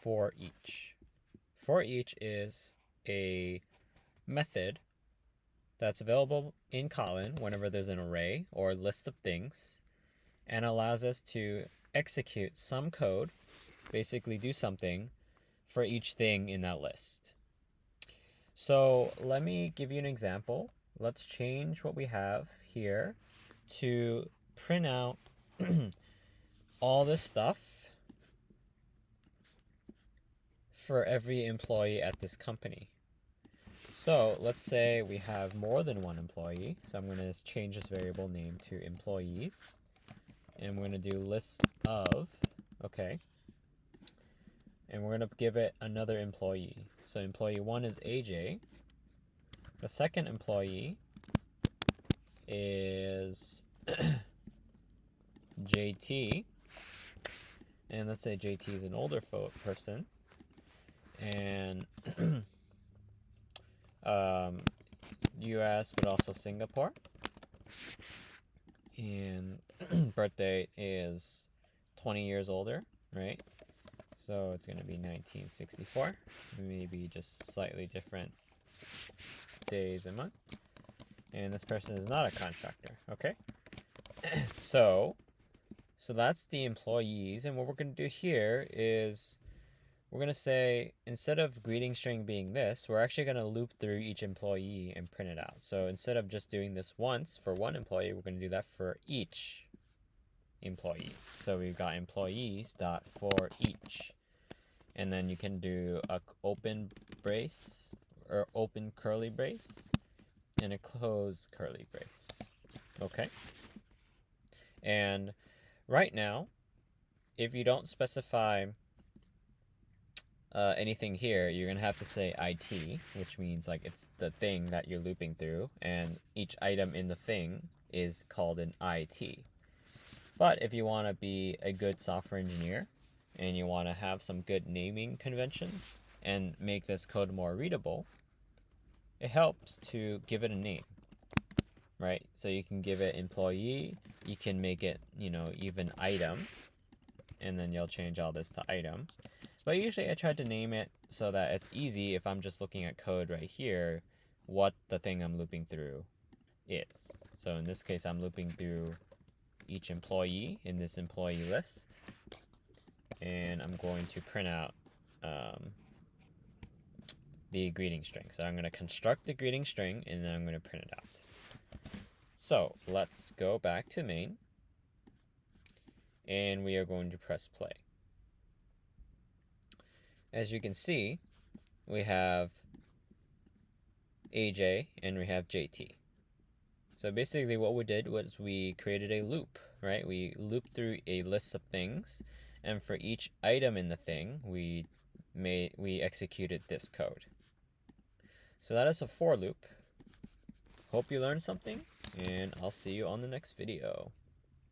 forEach. forEach is a method that's available in Kotlin whenever there's an array or list of things, and allows us to execute some code, basically do something for each thing in that list. So let me give you an example. Let's change what we have here to print out all this stuff for every employee at this company. So let's say we have more than one employee. So I'm going to change this variable name to employees. And we're going to do list of, okay. And we're going to give it another employee. So employee 1 is AJ. The second employee is JT. And let's say JT is an older person. And US, but also Singapore. And birthday is 20 years older, right? So it's going to be 1964. Maybe just slightly different days and month. And this person is not a contractor, okay? So that's the employees. And what we're going to do here is we're going to say, instead of greeting string being this, we're actually going to loop through each employee and print it out. So instead of just doing this once for one employee, we're going to do that for each employee. So we've got employees.forEach. And then you can do a open brace or open curly brace and a close curly brace. Okay? And right now, if you don't specify anything here, you're going to have to say IT, which means like it's the thing that you're looping through, and each item in the thing is called an IT. But if you want to be a good software engineer and you want to have some good naming conventions and make this code more readable, it helps to give it a name, right? So you can give it employee, you can make it, even item, and then you'll change all this to item. But usually I try to name it so that it's easy if I'm just looking at code right here, what the thing I'm looping through is. So in this case, I'm looping through each employee in this employee list. And I'm going to print out the greeting string. So I'm going to construct the greeting string, and then I'm going to print it out. So let's go back to main. And we are going to press play. As you can see, we have AJ and we have JT. So basically what we did was we created a loop, right? We looped through a list of things, and for each item in the thing, we executed this code. So that is a for loop. Hope you learned something, and I'll see you on the next video.